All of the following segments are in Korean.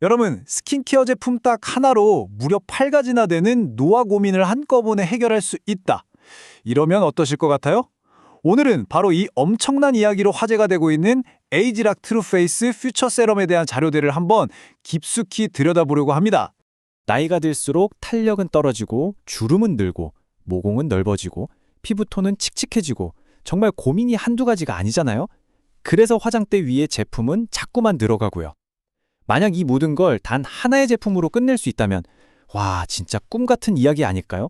여러분, 스킨케어 제품 딱 하나로 무려 8가지나 되는 노화 고민을 한꺼번에 해결할 수 있다. 이러면 어떠실 것 같아요? 오늘은 바로 이 엄청난 이야기로 화제가 되고 있는 에이지락 트루페이스 퓨처 세럼에 대한 자료들을 한번 깊숙이 들여다보려고 합니다. 나이가 들수록 탄력은 떨어지고 주름은 늘고 모공은 넓어지고 피부톤은 칙칙해지고 정말 고민이 한두 가지가 아니잖아요. 그래서 화장대 위에 제품은 자꾸만 늘어가고요. 만약 이 모든 걸 단 하나의 제품으로 끝낼 수 있다면 와, 진짜 꿈 같은 이야기 아닐까요?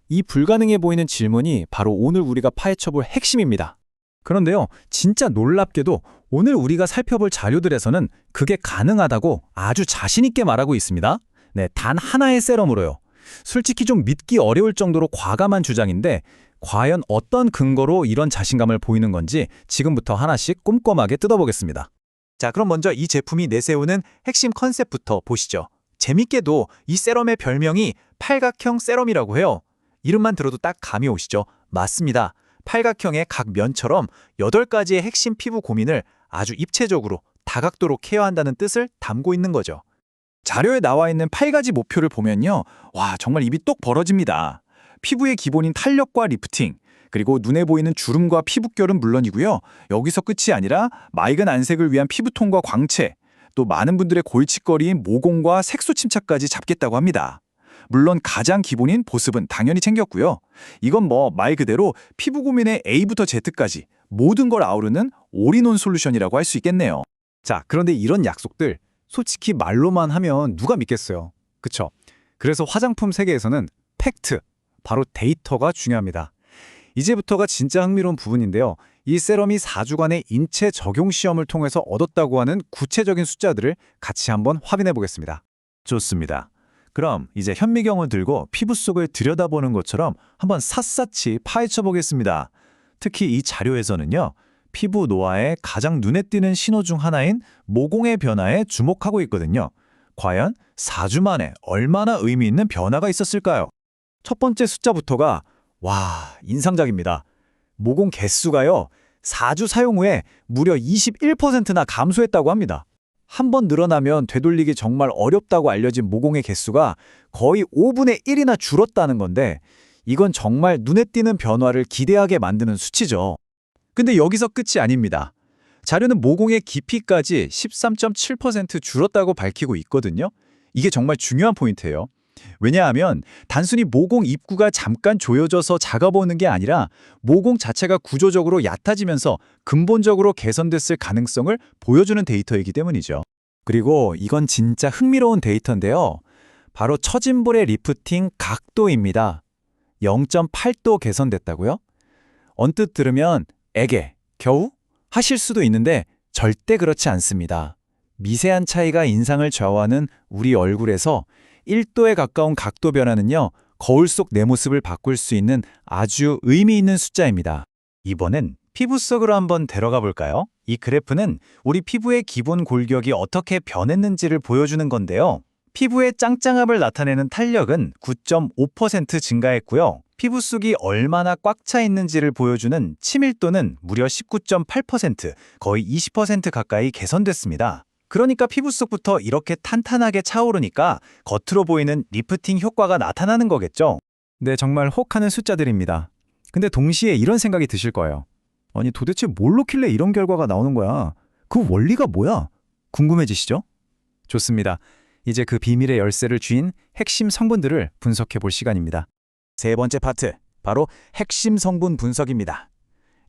이 불가능해 보이는 질문이 바로 오늘 우리가 파헤쳐볼 핵심입니다. 그런데요, 진짜 놀랍게도 오늘 우리가 살펴볼 자료들에서는 그게 가능하다고 아주 자신 있게 말하고 있습니다. 네, 단 하나의 세럼으로요. 솔직히 좀 믿기 어려울 정도로 과감한 주장인데 과연 어떤 근거로 이런 자신감을 보이는 건지 지금부터 하나씩 꼼꼼하게 뜯어보겠습니다. 자, 그럼 먼저 이 제품이 내세우는 핵심 컨셉부터 보시죠. 재밌게도 이 세럼의 별명이 팔각형 세럼이라고 해요. 이름만 들어도 딱 감이 오시죠? 맞습니다. 팔각형의 각 면처럼 8가지의 핵심 피부 고민을 아주 입체적으로 다각도로 케어한다는 뜻을 담고 있는 거죠. 자료에 나와 있는 8가지 목표를 보면요. 와, 정말 입이 똑 벌어집니다. 피부의 기본인 탄력과 리프팅, 그리고 눈에 보이는 주름과 피부결은 물론이고요. 여기서 끝이 아니라 맑은 안색을 위한 피부톤과 광채, 또 많은 분들의 골칫거리인 모공과 색소 침착까지 잡겠다고 합니다. 물론 가장 기본인 보습은 당연히 챙겼고요. 이건 말 그대로 피부 고민의 A부터 Z까지 모든 걸 아우르는 올인원 솔루션이라고 할 수 있겠네요. 자, 그런데 이런 약속들 솔직히 말로만 하면 누가 믿겠어요? 그쵸? 그래서 화장품 세계에서는 팩트, 바로 데이터가 중요합니다. 이제부터가 진짜 흥미로운 부분인데요. 이 세럼이 4주간의 인체 적용 시험을 통해서 얻었다고 하는 구체적인 숫자들을 같이 한번 확인해 보겠습니다. 좋습니다. 그럼 이제 현미경을 들고 피부 속을 들여다보는 것처럼 한번 샅샅이 파헤쳐 보겠습니다. 특히 이 자료에서는요. 피부 노화의 가장 눈에 띄는 신호 중 하나인 모공의 변화에 주목하고 있거든요. 과연 4주 만에 얼마나 의미 있는 변화가 있었을까요? 첫 번째 숫자부터가 인상적입니다. 모공 개수가요. 4주 사용 후에 무려 21%나 감소했다고 합니다. 한 번 늘어나면 되돌리기 정말 어렵다고 알려진 모공의 개수가 거의 5분의 1이나 줄었다는 건데 이건 정말 눈에 띄는 변화를 기대하게 만드는 수치죠. 근데 여기서 끝이 아닙니다. 자료는 모공의 깊이까지 13.7% 줄었다고 밝히고 있거든요. 이게 정말 중요한 포인트예요. 왜냐하면 단순히 모공 입구가 잠깐 조여져서 작아 보이는 게 아니라 모공 자체가 구조적으로 얕아지면서 근본적으로 개선됐을 가능성을 보여주는 데이터이기 때문이죠. 그리고 이건 진짜 흥미로운 데이터인데요. 바로 처진볼의 리프팅 각도입니다. 0.8도 개선됐다고요? 언뜻 들으면 에게, 겨우? 하실 수도 있는데 절대 그렇지 않습니다. 미세한 차이가 인상을 좌우하는 우리 얼굴에서 1도에 가까운 각도 변화는요, 거울 속 내 모습을 바꿀 수 있는 아주 의미 있는 숫자입니다. 이번엔 피부 속으로 한번 데려가 볼까요? 이 그래프는 우리 피부의 기본 골격이 어떻게 변했는지를 보여주는 건데요. 피부의 짱짱함을 나타내는 탄력은 9.5% 증가했고요. 피부 속이 얼마나 꽉 차 있는지를 보여주는 치밀도는 무려 19.8%, 거의 20% 가까이 개선됐습니다. 그러니까 피부 속부터 이렇게 탄탄하게 차오르니까 겉으로 보이는 리프팅 효과가 나타나는 거겠죠? 네, 정말 혹하는 숫자들입니다. 근데 동시에 이런 생각이 드실 거예요. 아니, 도대체 뭘 놓길래 이런 결과가 나오는 거야? 그 원리가 뭐야? 궁금해지시죠? 좋습니다. 이제 그 비밀의 열쇠를 쥐인 핵심 성분들을 분석해 볼 시간입니다. 세 번째 파트, 바로 핵심 성분 분석입니다.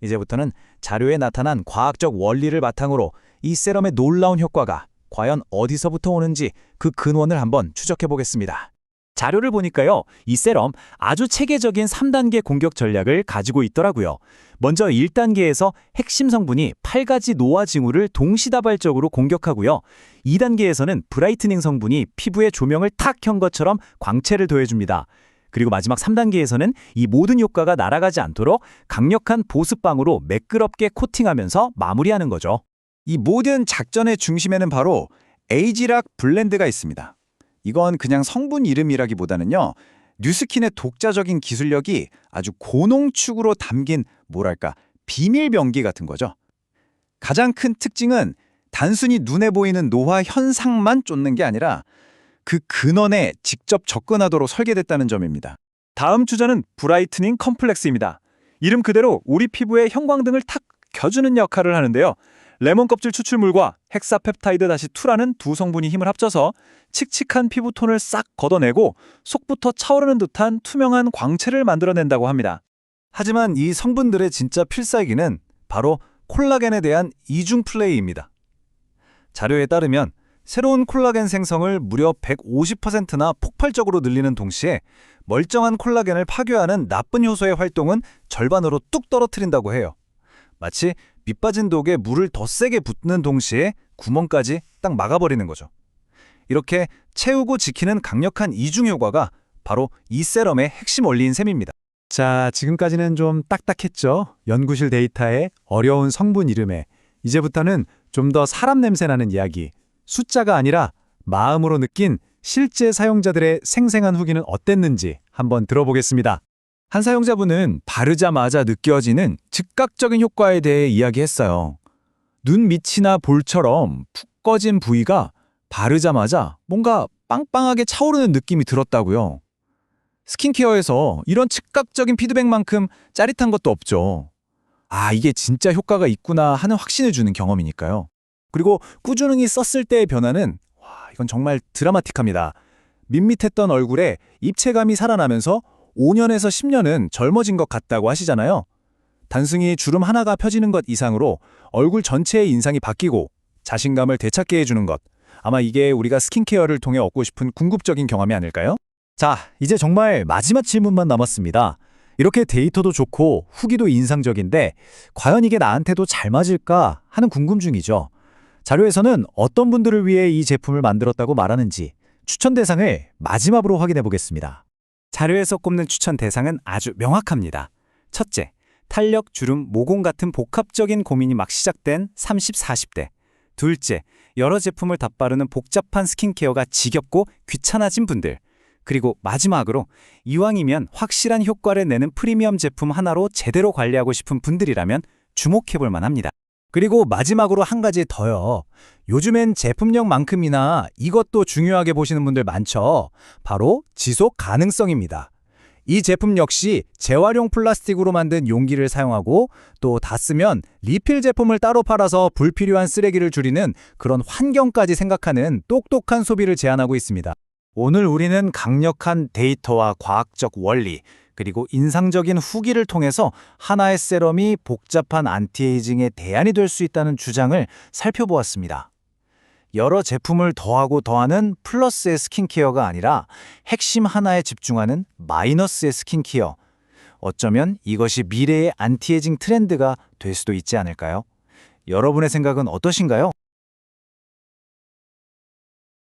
이제부터는 자료에 나타난 과학적 원리를 바탕으로 이 세럼의 놀라운 효과가 과연 어디서부터 오는지 그 근원을 한번 추적해 보겠습니다. 자료를 보니까요, 이 세럼 아주 체계적인 3단계 공격 전략을 가지고 있더라고요. 먼저 1단계에서 핵심 성분이 8가지 노화 징후를 동시다발적으로 공격하고요. 2단계에서는 브라이트닝 성분이 피부에 조명을 탁 켠 것처럼 광채를 더해줍니다. 그리고 마지막 3단계에서는 이 모든 효과가 날아가지 않도록 강력한 보습방으로 매끄럽게 코팅하면서 마무리하는 거죠. 이 모든 작전의 중심에는 바로 에이지락 블렌드가 있습니다. 이건 그냥 성분 이름이라기보다는요, 뉴스킨의 독자적인 기술력이 아주 고농축으로 담긴 비밀 병기 같은 거죠. 가장 큰 특징은 단순히 눈에 보이는 노화 현상만 쫓는 게 아니라 그 근원에 직접 접근하도록 설계됐다는 점입니다. 다음 주자는 브라이트닝 컴플렉스입니다. 이름 그대로 우리 피부에 형광등을 탁 켜주는 역할을 하는데요. 레몬 껍질 추출물과 헥사펩타이드-2라는 두 성분이 힘을 합쳐서 칙칙한 피부톤을 싹 걷어내고 속부터 차오르는 듯한 투명한 광채를 만들어낸다고 합니다. 하지만 이 성분들의 진짜 필살기는 바로 콜라겐에 대한 이중 플레이입니다. 자료에 따르면 새로운 콜라겐 생성을 무려 150%나 폭발적으로 늘리는 동시에 멀쩡한 콜라겐을 파괴하는 나쁜 효소의 활동은 절반으로 뚝 떨어뜨린다고 해요. 마치 밑빠진 독에 물을 더 세게 붓는 동시에 구멍까지 딱 막아버리는 거죠. 이렇게 채우고 지키는 강력한 이중 효과가 바로 이 세럼의 핵심 원리인 셈입니다. 자, 지금까지는 좀 딱딱했죠? 연구실 데이터에 어려운 성분 이름에 이제부터는 좀 더 사람 냄새 나는 이야기, 숫자가 아니라 마음으로 느낀 실제 사용자들의 생생한 후기는 어땠는지 한번 들어보겠습니다. 한 사용자분은 바르자마자 느껴지는 즉각적인 효과에 대해 이야기했어요. 눈 밑이나 볼처럼 푹 꺼진 부위가 바르자마자 뭔가 빵빵하게 차오르는 느낌이 들었다고요. 스킨케어에서 이런 즉각적인 피드백만큼 짜릿한 것도 없죠. 아, 이게 진짜 효과가 있구나 하는 확신을 주는 경험이니까요. 그리고 꾸준히 썼을 때의 변화는 이건 정말 드라마틱합니다. 밋밋했던 얼굴에 입체감이 살아나면서 5년에서 10년은 젊어진 것 같다고 하시잖아요. 단순히 주름 하나가 펴지는 것 이상으로 얼굴 전체의 인상이 바뀌고 자신감을 되찾게 해주는 것. 아마 이게 우리가 스킨케어를 통해 얻고 싶은 궁극적인 경험이 아닐까요? 자, 이제 정말 마지막 질문만 남았습니다. 이렇게 데이터도 좋고 후기도 인상적인데 과연 이게 나한테도 잘 맞을까 하는 궁금증이죠. 자료에서는 어떤 분들을 위해 이 제품을 만들었다고 말하는지 추천 대상을 마지막으로 확인해 보겠습니다. 자료에서 꼽는 추천 대상은 아주 명확합니다. 첫째, 탄력, 주름, 모공 같은 복합적인 고민이 막 시작된 30, 40대. 둘째, 여러 제품을 다 바르는 복잡한 스킨케어가 지겹고 귀찮아진 분들. 그리고 마지막으로 이왕이면 확실한 효과를 내는 프리미엄 제품 하나로 제대로 관리하고 싶은 분들이라면 주목해볼 만합니다. 그리고 마지막으로 한 가지 더요. 요즘엔 제품력만큼이나 이것도 중요하게 보시는 분들 많죠. 바로 지속 가능성입니다. 이 제품 역시 재활용 플라스틱으로 만든 용기를 사용하고 또 다 쓰면 리필 제품을 따로 팔아서 불필요한 쓰레기를 줄이는 그런 환경까지 생각하는 똑똑한 소비를 제안하고 있습니다. 오늘 우리는 강력한 데이터와 과학적 원리, 그리고 인상적인 후기를 통해서 하나의 세럼이 복잡한 안티에이징의 대안이 될 수 있다는 주장을 살펴보았습니다. 여러 제품을 더하고 더하는 플러스의 스킨케어가 아니라 핵심 하나에 집중하는 마이너스의 스킨케어. 어쩌면 이것이 미래의 안티에이징 트렌드가 될 수도 있지 않을까요? 여러분의 생각은 어떠신가요?